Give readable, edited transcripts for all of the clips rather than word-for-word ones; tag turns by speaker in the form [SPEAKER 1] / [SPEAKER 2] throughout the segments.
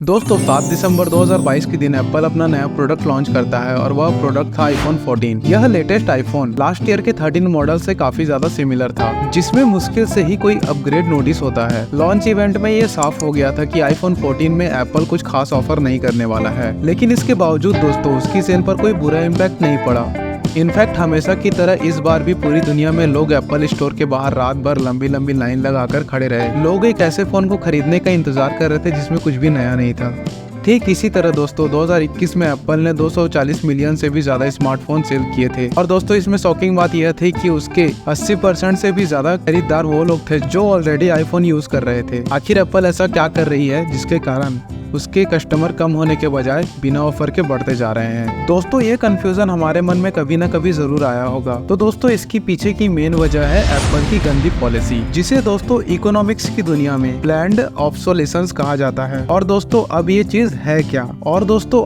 [SPEAKER 1] दोस्तों 7 दिसंबर 2022 के दिन एप्पल अपना नया प्रोडक्ट लॉन्च करता है और वह प्रोडक्ट था आईफोन 14। यह लेटेस्ट आईफोन लास्ट ईयर के 13 मॉडल से काफी ज्यादा सिमिलर था, जिसमें मुश्किल से ही कोई अपग्रेड नोटिस होता है। लॉन्च इवेंट में ये साफ हो गया था कि आईफोन 14 में एप्पल कुछ खास ऑफर नहीं करने वाला है, लेकिन इसके बावजूद दोस्तों उसकी सेल पर कोई बुरा इम्पैक्ट नहीं पड़ा। इनफैक्ट हमेशा की तरह इस बार भी पूरी दुनिया में लोग एप्पल स्टोर के बाहर रात भर लंबी लंबी लाइन लगाकर खड़े रहे। लोग एक ऐसे फोन को खरीदने का इंतजार कर रहे थे जिसमें कुछ भी नया नहीं था। ठीक इसी तरह दोस्तों 2021 में एप्पल ने 240 मिलियन से भी ज्यादा स्मार्टफोन सेल किए थे। और दोस्तों इसमें शॉकिंग बात यह थी कि उसके 80% से भी ज्यादा खरीदार वो लोग थे जो ऑलरेडी आईफोन यूज कर रहे थे। आखिर एप्पल ऐसा क्या कर रही है जिसके कारण उसके कस्टमर कम होने के बजाय बिना ऑफर के बढ़ते जा रहे हैं। दोस्तों ये कंफ्यूजन हमारे मन में कभी ना कभी जरूर आया होगा। तो दोस्तों इसकी पीछे की मेन वजह है एप्पल की गंदी पॉलिसी, जिसे दोस्तों इकोनॉमिक्स की दुनिया में प्लान्ड ऑब्सोलेसेंस कहा जाता है। और दोस्तों अब ये चीज है क्या? और दोस्तों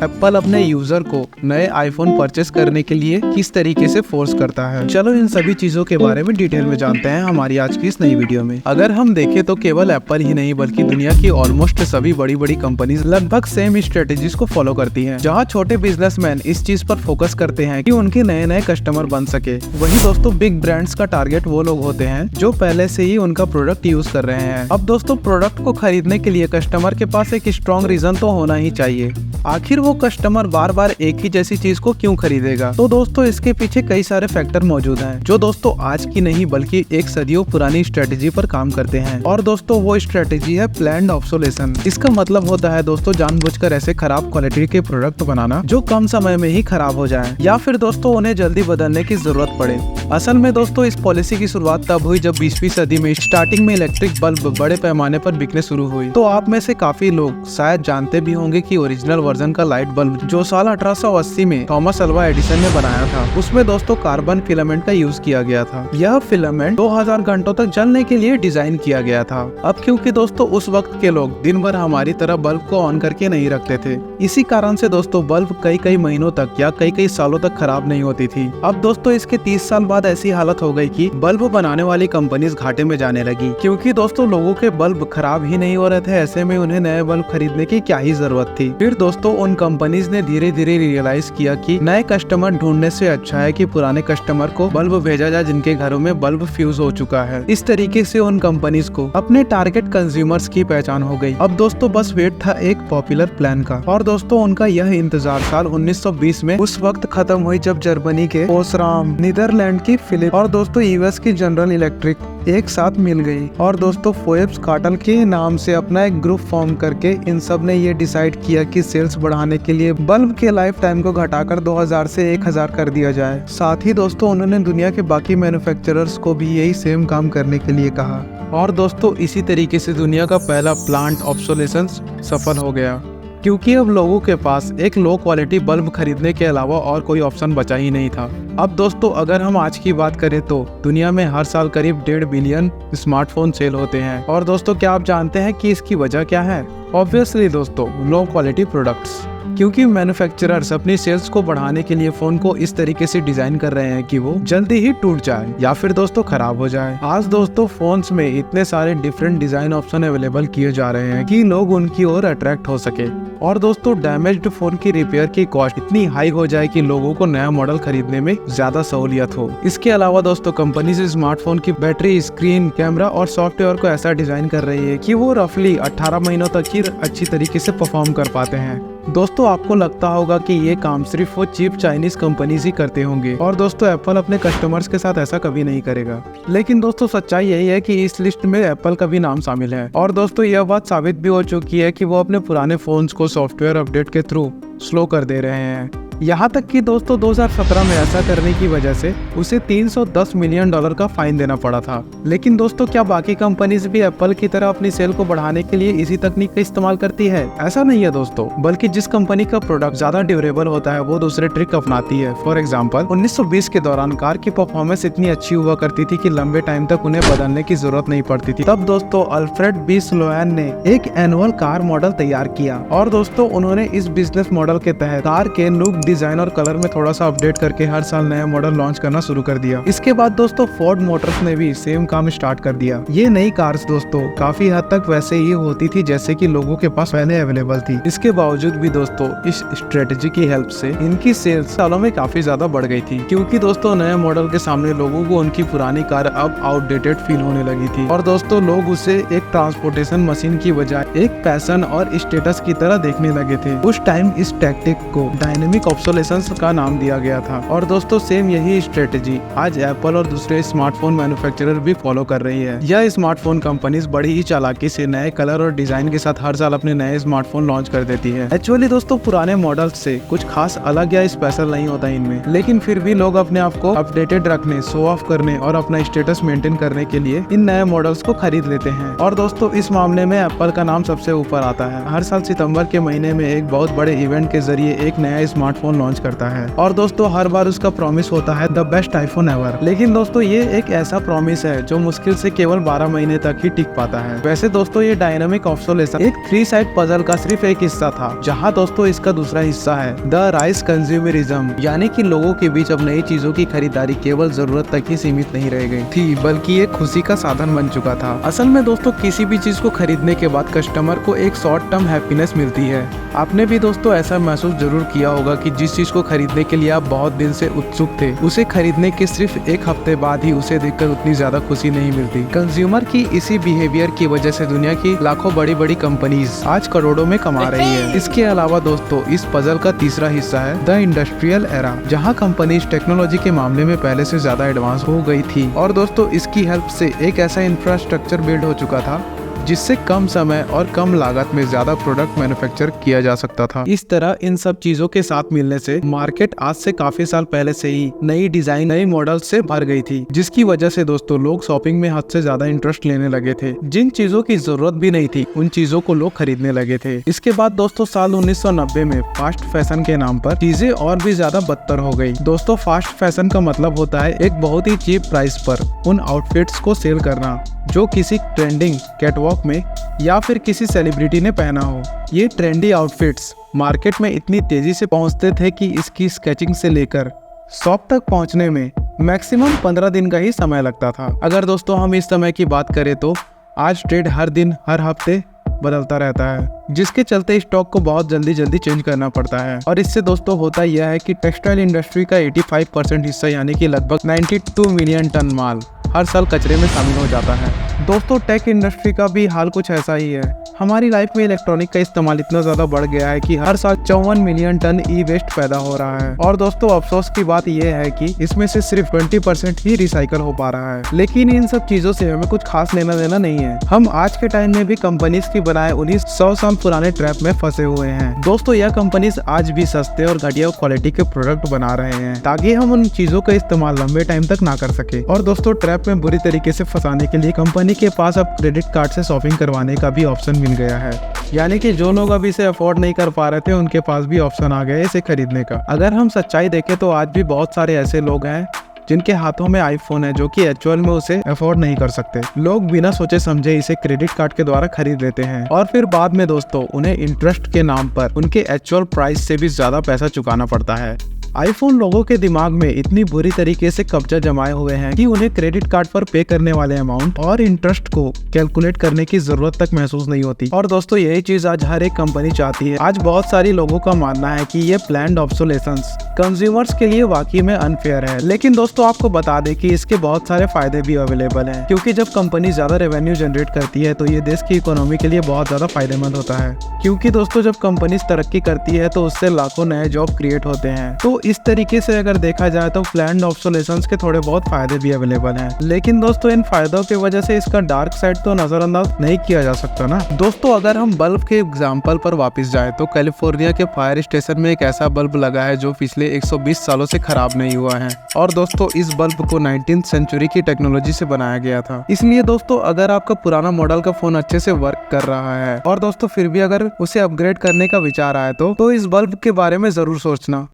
[SPEAKER 1] एप्पल अपने यूजर को नए आईफोन परचेस करने के लिए किस तरीके से फोर्स करता है, चलो इन सभी चीजों के बारे में डिटेल में जानते हैं हमारी आज की इस नई वीडियो में। अगर हम देखें तो केवल एप्पल ही नहीं बल्कि दुनिया की ऑलमोस्ट सभी बड़ी बड़ी कंपनीज लगभग सेम स्ट्रेटेजीज को फॉलो करती हैं। जहां छोटे बिजनेसमैन इस चीज पर फोकस करते हैं कि उनके नए नए कस्टमर बन सके, वही दोस्तों बिग ब्रांड्स का टारगेट वो लोग होते हैं जो पहले से ही उनका प्रोडक्ट यूज कर रहे हैं। अब दोस्तों प्रोडक्ट को खरीदने के लिए कस्टमर के पास एक स्ट्रॉन्ग रीजन तो होना ही चाहिए। आखिर वो कस्टमर बार बार एक ही जैसी चीज को क्यों खरीदेगा? तो दोस्तों इसके पीछे कई सारे फैक्टर मौजूद हैं जो दोस्तों आज की नहीं बल्कि एक सदियों पुरानी स्ट्रेटेजी पर काम करते हैं। और दोस्तों वो स्ट्रेटेजी है प्लान्ड ऑब्सोलेशन। इसका मतलब होता है दोस्तों जानबूझकर ऐसे खराब क्वालिटी के प्रोडक्ट बनाना जो कम समय में ही खराब हो जाएं, या फिर दोस्तों उन्हें जल्दी बदलने की जरूरत पड़े। असल में दोस्तों इस पॉलिसी की शुरुआत तब हुई जब 20वीं सदी में स्टार्टिंग में इलेक्ट्रिक बल्ब बड़े पैमाने पर बिकने शुरू हुई। तो आप में से काफी लोग शायद जानते भी होंगे कि ओरिजिनल वर्जन का लाइट बल्ब जो साल 1880 में थॉमस अल्वा एडिसन ने बनाया था, उसमें दोस्तों कार्बन फिलामेंट का यूज किया गया था। यह फिलामेंट 2000 घंटों तक जलने के लिए डिजाइन किया गया था। अब क्योंकि दोस्तों उस वक्त के लोग दिन भर हमारी तरह बल्ब को ऑन करके नहीं रखते थे, इसी कारण से दोस्तों बल्ब कई महीनों तक या कई सालों तक खराब नहीं होती थी। अब दोस्तों इसके 30 साल बाद ऐसी हालत हो गई कि बल्ब बनाने वाली कंपनीज घाटे में जाने लगी, क्योंकि दोस्तों लोगों के बल्ब खराब ही नहीं हो रहे थे। ऐसे में उन्हें नए बल्ब खरीदने की क्या ही जरूरत थी। फिर दोस्तों उन कंपनीज ने धीरे धीरे रियलाइज किया कि नए कस्टमर ढूंढने से अच्छा है कि पुराने कस्टमर को बल्ब भेजा जाए जिनके घरों में बल्ब फ्यूज हो चुका है। इस तरीके से उन कंपनीज को अपने टारगेट कंज्यूमर्स की पहचान हो गई। अब दोस्तों बस वेट था एक पॉपुलर प्लान का। और दोस्तों उनका यह इंतजार साल 1920 में उस वक्त खत्म हुई जब जर्मनी के ओसराम, नीदरलैंड की फिलिप और दोस्तों यूएस की जनरल इलेक्ट्रिक एक साथ मिल गई। और दोस्तों फोएब्स कार्टेल के नाम से अपना एक ग्रुप फॉर्म करके इन सब ने ये डिसाइड किया कि सेल्स बढ़ाने के लिए बल्ब के लाइफ टाइम को घटाकर 2000 से 1000 कर दिया जाए। साथ ही दोस्तों उन्होंने दुनिया के बाकी मैन्युफैक्चरर्स को भी यही सेम काम करने के लिए कहा। और दोस्तों इसी तरीके से दुनिया का पहला प्लांट ऑब्सोलेसेंस सफल हो गया, क्योंकि अब लोगों के पास एक लो क्वालिटी बल्ब खरीदने के अलावा और कोई ऑप्शन बचा ही नहीं था। अब दोस्तों अगर हम आज की बात करें तो दुनिया में हर साल करीब 1.5 बिलियन स्मार्टफोन सेल होते हैं। और दोस्तों क्या आप जानते हैं कि इसकी वजह क्या है? ऑब्वियसली दोस्तों लो क्वालिटी प्रोडक्ट्स, क्योंकि मैन्युफैक्चरर्स अपनी सेल्स को बढ़ाने के लिए फोन को इस तरीके से डिजाइन कर रहे हैं कि वो जल्दी ही टूट जाए या फिर दोस्तों खराब हो जाए। आज दोस्तों फोन्स में इतने सारे डिफरेंट डिजाइन ऑप्शन अवेलेबल किए जा रहे हैं कि लोग उनकी ओर अट्रैक्ट हो सके। और दोस्तों डैमेज्ड फोन की रिपेयर की कॉस्ट इतनी हाई हो जाए कि लोगों को नया मॉडल खरीदने में ज्यादा सहूलियत हो। इसके अलावा दोस्तों कंपनीज स्मार्टफोन की बैटरी, स्क्रीन, कैमरा और सॉफ्टवेयर को ऐसा डिजाइन कर रही है कि वो रफली 18 महीनों तक ही अच्छी तरीके से परफॉर्म कर पाते हैं। दोस्तों आपको लगता होगा कि ये काम सिर्फ वो चीप चाइनीज कंपनीज ही करते होंगे, और दोस्तों एप्पल अपने कस्टमर्स के साथ ऐसा कभी नहीं करेगा। लेकिन दोस्तों सच्चाई यही है कि इस लिस्ट में एप्पल का भी नाम शामिल है। और दोस्तों यह बात साबित भी हो चुकी है कि वो अपने पुराने फोन्स को सॉफ्टवेयर अपडेट के थ्रू स्लो कर दे रहे हैं। यहाँ तक कि दोस्तों 2017 में ऐसा करने की वजह से उसे $310 मिलियन का फाइन देना पड़ा था। लेकिन दोस्तों क्या बाकी कंपनीज भी एप्पल की तरह अपनी सेल को बढ़ाने के लिए इसी तकनीक का इस्तेमाल करती है? ऐसा नहीं है दोस्तों, बल्कि जिस कंपनी का प्रोडक्ट ज्यादा ड्यूरेबल होता है वो दूसरे ट्रिक अपनाती है। फॉर एग्जाम्पल 1920 के दौरान कार की परफॉर्मेंस इतनी अच्छी हुआ करती थी कि लंबे टाइम तक उन्हें बदलने की जरूरत नहीं पड़ती थी। तब दोस्तों अल्फ्रेड बी स्लोएन ने एक एनुअल कार मॉडल तैयार किया, और दोस्तों उन्होंने इस बिजनेस मॉडल के तहत कार के लुक डिजाइन और कलर में थोड़ा सा अपडेट करके हर साल नया मॉडल लॉन्च करना शुरू कर दिया। इसके बाद दोस्तों फोर्ड मोटर्स ने भी सेम काम स्टार्ट कर दिया। ये नई कार्स दोस्तों काफी हद तक वैसे ही होती थी जैसे कि लोगों के पास पहले अवेलेबल थी। इसके बावजूद भी दोस्तों इस स्ट्रेटेजी की हेल्प से इनकी सेल्स सालों में काफी ज्यादा बढ़ गई थी, क्योंकि दोस्तों नए मॉडल के सामने लोगों को उनकी पुरानी कार अब आउटडेटेड फील होने लगी थी और दोस्तों लोग उसे एक ट्रांसपोर्टेशन मशीन की बजाय एक पैशन और स्टेटस की तरह देखने लगे थे। उस टाइम इस टैक्टिक को डायनेमिक ऑब्सोलेसेंस का नाम दिया गया था और दोस्तों सेम यही स्ट्रेटेजी आज एप्पल और दूसरे स्मार्टफोन मैन्युफैक्चरर भी फॉलो कर रही है। यह स्मार्टफोन कंपनीज बड़ी ही चालाकी से नए कलर और डिजाइन के साथ हर साल अपने नए स्मार्टफोन लॉन्च कर देती है। एक्चुअली दोस्तों पुराने मॉडल्स से कुछ खास अलग या स्पेशल नहीं होता इनमें, लेकिन फिर भी लोग अपने आप को अपडेटेड रखने, शो ऑफ करने और अपना स्टेटस मेंटेन करने के लिए इन नए मॉडल्स को खरीद लेते हैं। और दोस्तों इस मामले में एप्पल का नाम सबसे ऊपर आता है। हर साल सितंबर के महीने में एक बहुत बड़े इवेंट के जरिए एक नया स्मार्टफोन लॉन्च करता है और दोस्तों हर बार उसका प्रॉमिस होता है द बेस्ट आईफोन एवर। लेकिन दोस्तों ये एक ऐसा प्रॉमिस है जो मुश्किल से केवल 12 महीने तक ही टिक पाता है। वैसे दोस्तों ये डायनामिक ऑब्सोलेशन एक 3 साइड पजल का सिर्फ एक हिस्सा था, जहाँ दोस्तों इसका दूसरा हिस्सा है द राइज कंज्यूमरिज्म, यानी कि लोगों के बीच अब नई चीजों की खरीदारी केवल जरूरत तक ही सीमित नहीं रह गई थी, बल्कि एक खुशी का साधन बन चुका था। असल में दोस्तों किसी भी चीज को खरीदने के बाद कस्टमर को एक शॉर्ट टर्म हैप्पीनेस मिलती है। आपने भी दोस्तों ऐसा महसूस जरूर किया होगा कि जिस चीज को खरीदने के लिए आप बहुत दिन से उत्सुक थे, उसे खरीदने के सिर्फ एक हफ्ते बाद ही उसे देखकर उतनी ज्यादा खुशी नहीं मिलती। कंज्यूमर की इसी बिहेवियर की वजह से दुनिया की लाखों बड़ी बड़ी कंपनीज आज करोड़ों में कमा रही है। इसके अलावा दोस्तों इस पजल का तीसरा हिस्सा है द इंडस्ट्रियल एरा, जहाँ कंपनीज टेक्नोलॉजी के मामले में पहले से ज्यादा एडवांस हो गई थी और दोस्तों इसकी हेल्प से एक ऐसा इंफ्रास्ट्रक्चर बिल्ड हो चुका था जिससे कम समय और कम लागत में ज्यादा प्रोडक्ट मैन्युफैक्चर किया जा सकता था। इस तरह इन सब चीजों के साथ मिलने से मार्केट आज से काफी साल पहले से ही नई डिजाइन, नई मॉडल से भर गई थी, जिसकी वजह से दोस्तों लोग शॉपिंग में हद से ज्यादा इंटरेस्ट लेने लगे थे। जिन चीजों की जरूरत भी नहीं थी उन चीजों को लोग खरीदने लगे थे। इसके बाद दोस्तों साल 1990 में फास्ट फैशन के नाम पर चीजें और भी ज्यादा बदतर हो गई। दोस्तों फास्ट फैशन का मतलब होता है एक बहुत ही चीप प्राइस पर उन आउटफिट्स को सेल करना जो किसी ट्रेंडिंग कैटवॉक में या फिर किसी सेलिब्रिटी ने पहना हो। ये ट्रेंडी आउटफिट्स मार्केट में इतनी तेजी से पहुंचते थे कि इसकी स्केचिंग से लेकर शॉप तक पहुंचने में मैक्सिमम 15 दिन का ही समय लगता था। अगर दोस्तों हम इस समय की बात करें तो आज ट्रेंड हर दिन, हर हफ्ते बदलता रहता है, जिसके चलते स्टॉक को बहुत जल्दी चेंज करना पड़ता है। और इससे दोस्तों होता यह है कि टेक्सटाइल इंडस्ट्री का 85% हिस्सा यानी कि लगभग 92 मिलियन टन माल हर साल कचरे में शामिल हो जाता है। दोस्तों टेक इंडस्ट्री का भी हाल कुछ ऐसा ही है। हमारी लाइफ में इलेक्ट्रॉनिक का इस्तेमाल इतना ज्यादा बढ़ गया है कि हर साल 54 मिलियन टन ई वेस्ट पैदा हो रहा है। और दोस्तों अफसोस की बात यह है कि इसमें से सिर्फ 20% ही रिसाइकल हो पा रहा है। लेकिन इन सब चीजों से हमें कुछ खास लेना देना नहीं है। हम आज के टाइम में भी कंपनीज की बनाए उन्हीं 100 साल पुराने ट्रैप में फंसे हुए हैं। दोस्तों यह कंपनीज आज भी सस्ते और घटिया क्वालिटी के प्रोडक्ट बना रहे हैं ताकि हम उन चीजों का इस्तेमाल लंबे टाइम तक ना कर सके। और दोस्तों ट्रैप में बुरी तरीके से फंसाने के लिए कंपनी के पास अब क्रेडिट कार्ड से शॉपिंग करवाने का भी ऑप्शन मिल गया है, यानी कि जो लोग अभी इसे अफोर्ड नहीं कर पा रहे थे उनके पास भी ऑप्शन आ गया है इसे खरीदने का। अगर हम सच्चाई देखें तो आज भी बहुत सारे ऐसे लोग हैं जिनके हाथों में आईफोन है जो कि एक्चुअल में उसे अफोर्ड नहीं कर सकते। लोग बिना सोचे समझे इसे क्रेडिट कार्ड के द्वारा खरीद लेते हैं और फिर बाद में दोस्तों उन्हें इंटरेस्ट के नाम पर उनके एक्चुअल प्राइस से भी ज्यादा पैसा चुकाना पड़ता है। आईफोन लोगों के दिमाग में इतनी बुरी तरीके से कब्जा जमाए हुए हैं कि उन्हें क्रेडिट कार्ड पर पे करने वाले अमाउंट और इंटरेस्ट को कैलकुलेट करने की जरूरत तक महसूस नहीं होती। और दोस्तों यही चीज आज हर एक कंपनी चाहती है। आज बहुत सारी लोगों का मानना है कि ये प्लान्ड ऑब्सोलेसेंस कंज्यूमर्स के लिए वाकई में अनफेयर है। लेकिन दोस्तों आपको बता दें कि इसके बहुत सारे फायदे भी अवेलेबल हैं, क्योंकि जब कंपनी ज्यादा रेवेन्यू जनरेट करती है तो ये देश की इकोनॉमी के लिए बहुत ज्यादा फायदेमंद होता है। क्योंकि दोस्तों जब कंपनी तरक्की करती है तो उससे लाखों नए जॉब क्रिएट होते हैं। तो इस तरीके से अगर देखा जाए तो प्लान्ड ऑब्सोलेसेंस के थोड़े बहुत फायदे भी अवेलेबल हैं। लेकिन दोस्तों इन फायदों की वजह से इसका डार्क साइड तो नजरअंदाज नहीं किया जा सकता ना। दोस्तों अगर हम बल्ब के एग्जाम्पल पर वापस जाए तो कैलिफोर्निया के फायर स्टेशन में एक ऐसा बल्ब लगा है जो पिछले 120 सालों से खराब नहीं हुआ है। और दोस्तों इस बल्ब को 19th सेंचुरी की टेक्नोलॉजी से बनाया गया था। इसलिए दोस्तों अगर आपका पुराना मॉडल का फोन अच्छे से वर्क कर रहा है और दोस्तों फिर भी अगर उसे अपग्रेड करने का विचार आए तो इस बल्ब के बारे में जरूर सोचना।